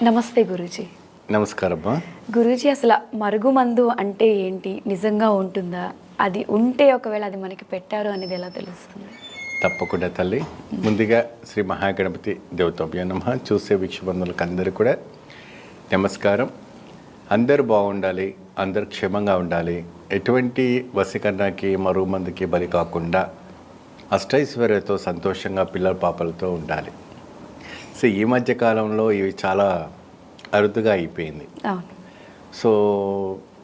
నమస్తే గురూజీ. నమస్కారమ్మా. గురూజీ, అసలు మరుగుమందు అంటే ఏంటి? నిజంగా ఉంటుందా? అది ఉంటే ఒకవేళ అది మనకి పెట్టారు అనేది ఎలా తెలుస్తుంది? తప్పకుండా తల్లి. ముందుగా శ్రీ మహాగణపతి దేవతాభ్యో నమః. చూసే వీక్షబంధువులకు అందరూ కూడా నమస్కారం. అందరూ బాగుండాలి, అందరూ క్షేమంగా ఉండాలి, ఎటువంటి వశీకరణకి మరుగుమందుకి బలి కాకుండా అష్టైశ్వర్యతో సంతోషంగా పిల్లల పాపలతో ఉండాలి. సో ఈ మధ్య కాలంలో ఇవి చాలా అరుదుగా అయిపోయింది. సో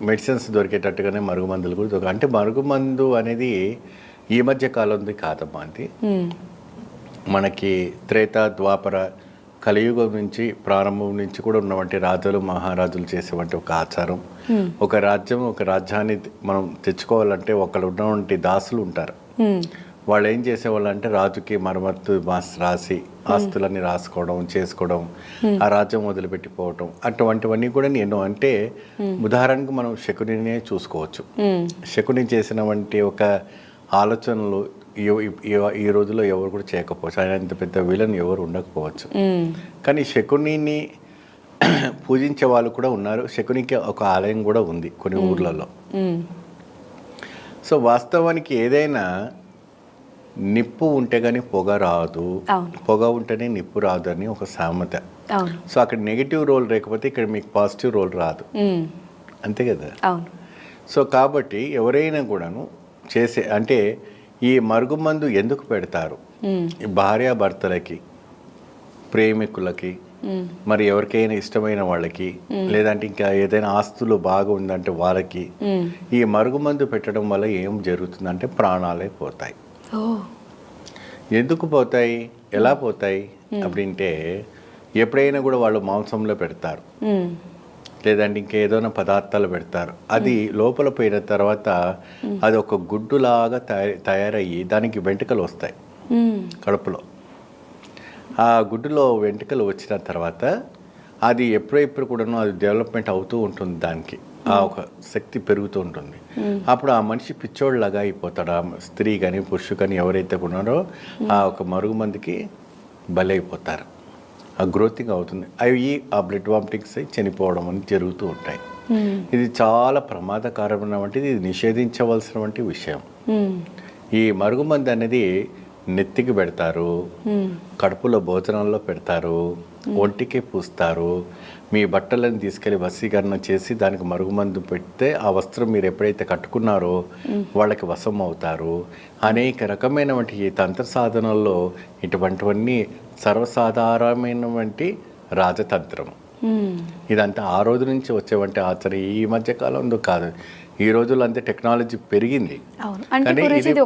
మెడిసిన్స్ దొరికేటట్టుగానే మరుగుమందులు కూడా అంటే మరుగుమందు అనేది ఈ మధ్య కాలంది కాదమ్మా. అది మనకి త్రేత ద్వాపర కలియుగం నుంచి ప్రారంభం నుంచి కూడా ఉన్నవంటి రాజులు మహారాజులు చేసేవంటి ఒక ఆచారం. ఒక రాజ్యం ఒక రాజ్యాన్ని మనం తెచ్చుకోవాలంటే ఒకళ్ళు ఉన్నవంటి దాసులు ఉంటారు. వాళ్ళు ఏం చేసేవాళ్ళు అంటే రాజుకి మరమ్మత్తు రాసి ఆస్తులన్నీ రాసుకోవడం చేసుకోవడం, ఆ రాజ్యం వదిలిపెట్టిపోవడం, అటువంటివన్నీ కూడా నేను అంటే ఉదాహరణకు మనం శకునినే చూసుకోవచ్చు. శకుని చేసిన వంటి ఒక ఆలోచనలు ఈ రోజుల్లో ఎవరు కూడా చేయకపోవచ్చు. ఆయన ఇంత పెద్ద విలన్ ఎవరు ఉండకపోవచ్చు. కానీ శకునిని పూజించే వాళ్ళు కూడా ఉన్నారు. శకునికి ఒక ఆలయం కూడా ఉంది కొన్ని ఊర్లలో. సో వాస్తవానికి ఏదైనా నిప్పు ఉంటే కానీ పొగ రాదు, పొగ ఉంటేనే నిప్పు రాదు అని ఒక సామెత. సో అక్కడ నెగిటివ్ రోల్ లేకపోతే ఇక్కడ మీకు పాజిటివ్ రోల్ రాదు, అంతే కదా. సో కాబట్టి ఎవరైనా కూడాను చేసే అంటే ఈ మరుగుమందు ఎందుకు పెడతారు? భార్యాభర్తలకి, ప్రేమికులకి, మరి ఎవరికైనా ఇష్టమైన వాళ్ళకి, లేదంటే ఇంకా ఏదైనా ఆస్తులు బాగా ఉందంటే వాళ్ళకి ఈ మరుగుమందు పెట్టడం వల్ల ఏం జరుగుతుందంటే ప్రాణాలే పోతాయి. ఎందుకు పోతాయి, ఎలా పోతాయి அப்படிంటే ఎప్పుడైనా కూడా వాళ్ళు మాంసంలో పెడతారు, లేదంటే ఇంకేదైనా పదార్థాలు పెడతారు. అది లోపల పోయిన తర్వాత అది ఒక గుడ్డులాగా తయారయ్యి దానికి వెంట్రుకలు వస్తాయి కడుపులో. ఆ గుడ్డులో వెంట్రుకలు వచ్చిన తర్వాత అది ఎప్పుడెప్పుడు కూడాను అది డెవలప్మెంట్ అవుతూ ఉంటుంది, దానికి ఆ ఒక శక్తి పెరుగుతూ ఉంటుంది. అప్పుడు ఆ మనిషి పిచ్చోళ్ళలాగా అయిపోతాడు. ఆ స్త్రీ కానీ పురుషు కానీ ఎవరైతే ఉన్నారో ఆ ఒక మరుగుమందికి బలైపోతారు. ఆ గ్రోతింగ్ అవుతుంది. అవి ఆ బ్లడ్ వామిటింగ్స్ చనిపోవడం అని జరుగుతూ ఉంటాయి. ఇది చాలా ప్రమాదకరమైన వంటిది, ఇది నిషేధించవలసిన వంటి విషయం. ఈ మరుగుమంది అనేది నెత్తికి పెడతారు, కడుపులో భోజనాల్లో పెడతారు, ఒంటికి పూస్తారు. మీ బట్టలను తీసుకెళ్ళి వశీకరణ చేసి దానికి మరుగుమందు పెడితే ఆ వస్త్రం మీరు ఎప్పుడైతే కట్టుకున్నారో వాళ్ళకి వశం అవుతారు. అనేక రకమైనటువంటి ఈ తంత్ర సాధనల్లో ఇటువంటివన్నీ సర్వసాధారణమైనటువంటి రాజతంత్రం. ఇదంతా ఆ రోజు నుంచి వచ్చేవంటి ఆచరణ, ఈ మధ్య కాలంలో కాదు. ఈ రోజుల్లో అంతే టెక్నాలజీ పెరిగింది.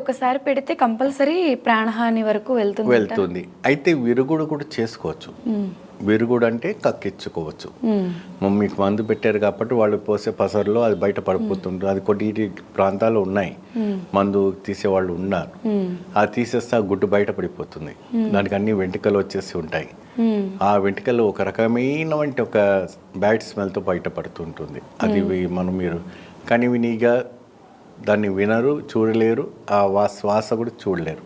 ఒకసారి పెడితే కంపల్సరీ ప్రాణహాని వరకు వెళ్తుంది. అయితే విరుగుడు కూడా చేసుకోవచ్చు. విరుగుడు అంటే కక్కించుకోవచ్చు. మీకు మందు పెట్టారు కాబట్టి వాళ్ళు పోసే పసరులో అది బయట పడిపోతుంటుంది. అది కొన్ని ప్రాంతాల్లో ఉన్నాయి, మందు తీసేవాళ్ళు ఉన్నారు. అది తీసేస్తే ఆ గుడ్డు బయట పడిపోతుంది. దానికి అన్ని వెంట్రుకలు వచ్చేసి ఉంటాయి. ఆ వెంట్రుకలు ఒక రకమైన వంటి ఒక బ్యాడ్ స్మెల్తో బయట పడుతుంటుంది. అది మీరు కానీ వినిగా దాన్ని వినరు, చూడలేరు, ఆ శ్వాస కూడా చూడలేరు,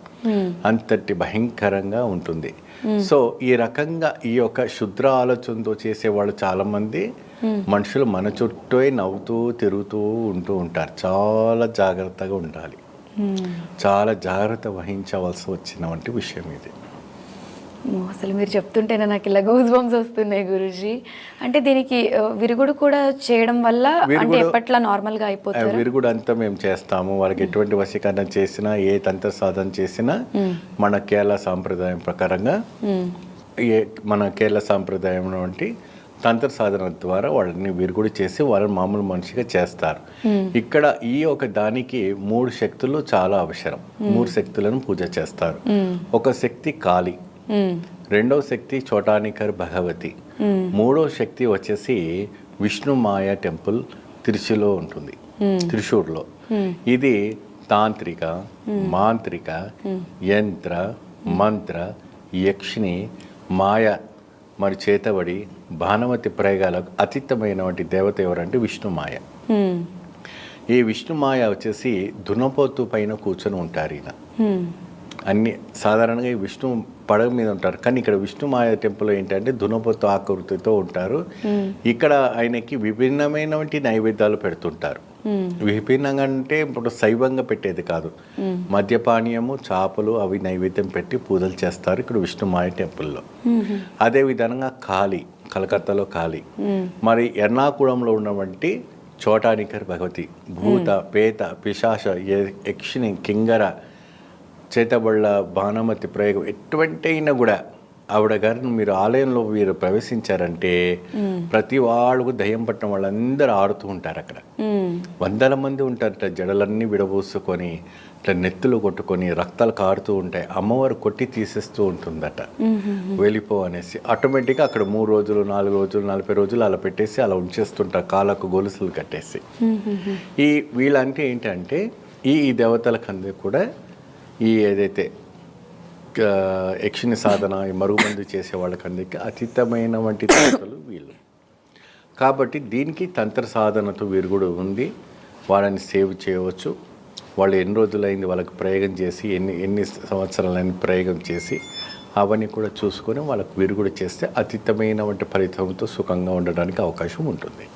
అంతటి భయంకరంగా ఉంటుంది. సో ఈ రకంగా ఈ యొక్క శుద్ర ఆలోచనతో చేసేవాళ్ళు చాలామంది మనుషులు మన చుట్టూ నవ్వుతూ తిరుగుతూ ఉంటూ ఉంటారు. చాలా జాగ్రత్తగా ఉండాలి, చాలా జాగ్రత్త వహించవలసి వచ్చినటువంటి విషయం ఇది. అసలు మీరు చెప్తుంటేనే నాకు ఇలా గూస్ బంప్స్ వస్తున్నాయి గురూజీ. అంటే దీనికి విరుగుడు కూడా చేయడం వల్ల అంటే ఎప్పట్లా నార్మల్గా అయిపోతుంది? విరుగుడు అంతా మేము చేస్తాము. వాళ్ళకి ఎటువంటి వశీకరణ చేసినా, ఏ తంత్ర సాధన చేసినా మన కేరళ సాంప్రదాయం ప్రకారంగా మన కేరళ సాంప్రదాయం వంటి తంత్ర సాధన ద్వారా వాళ్ళని విరుగుడు చేసి వాళ్ళని మామూలు మనిషిగా చేస్తారు. ఇక్కడ ఈ ఒక దానికి 3 శక్తులు చాలా అవసరం. 3 శక్తులను పూజ చేస్తారు. ఒక శక్తి కాళి, రెండవ శక్తి చోటానికర్ భగవతి, మూడవ శక్తి వచ్చేసి విష్ణుమాయ టెంపుల్ తిరుచిలో ఉంటుంది, త్రిశూర్లో. ఇది తాంత్రిక, మాంత్రిక, యంత్ర, మంత్ర, యక్షిణి, మాయ మరి చేతబడి, భానుమతి ప్రయోగాలకు అతీతమైనటువంటి దేవత ఎవరంటే విష్ణుమాయ. ఈ విష్ణుమాయ వచ్చేసి దున్నపోతు పైన కూర్చొని ఉంటారు. ఈయన అన్ని సాధారణంగా ఈ విష్ణు పడవ మీద ఉంటారు, కానీ ఇక్కడ విష్ణుమాయ టెంపుల్ ఏంటంటే దునపొత్తు ఆకృతితో ఉంటారు. ఇక్కడ ఆయనకి విభిన్నమైనటువంటి నైవేద్యాలు పెడుతుంటారు. విభిన్నంగా అంటే ఇప్పుడు శైవంగా పెట్టేది కాదు, మద్యపానీయము చేపలు అవి నైవేద్యం పెట్టి పూజలు చేస్తారు ఇక్కడ విష్ణుమాయ టెంపుల్లో. అదే విధంగా కాళీ, కలకత్తాలో కాళీ, మరి ఎర్నాకుళంలో ఉన్నటువంటి చోటానికర్ భగవతి, భూత పేత పిశాచ యక్షిణి కింగర చేతబళ్ళ భానుమతి ప్రయోగం ఎటువంటి అయినా కూడా ఆవిడ గారిని మీరు ఆలయంలో మీరు ప్రవేశించారంటే ప్రతి వాళ్ళకు దయ్యం పట్టిన వాళ్ళందరూ ఆడుతూ ఉంటారు అక్కడ. వందల మంది ఉంటారట, జడలన్నీ విడబోసుకొని ఇట్లా నెత్తులు కొట్టుకొని రక్తాలు కారుతూ ఉంటాయి. అమ్మవారు కొట్టి తీసేస్తూ ఉంటుందట వెళ్ళిపో అనేసి. ఆటోమేటిక్గా అక్కడ 3 రోజులు 4 రోజులు 40 రోజులు అలా పెట్టేసి అలా ఉంచేస్తుంటారు, కాళ్ళకు గొలుసులు కట్టేసి. ఈ వీళ్ళంటే ఏంటంటే ఈ దేవతలకందరూ కూడా ఈ ఏదైతే యక్షిని సాధన, ఈ మరుగుమందు చేసే వాళ్ళకందరికీ అతీతమైన వంటి దేవతలు వీళ్ళు. కాబట్టి దీనికి తంత్ర సాధనతో వీరు కూడా ఉంది. వాళ్ళని సేవ్ చేయవచ్చు. వాళ్ళు ఎన్ని రోజులైంది వాళ్ళకి ప్రయోగం చేసి, ఎన్ని సంవత్సరాలైన ప్రయోగం చేసి అవన్నీ కూడా చూసుకొని వాళ్ళకు వీరు కూడా చేస్తే అతీతమైన వంటి ఫలితంతో సుఖంగా ఉండడానికి అవకాశం ఉంటుంది.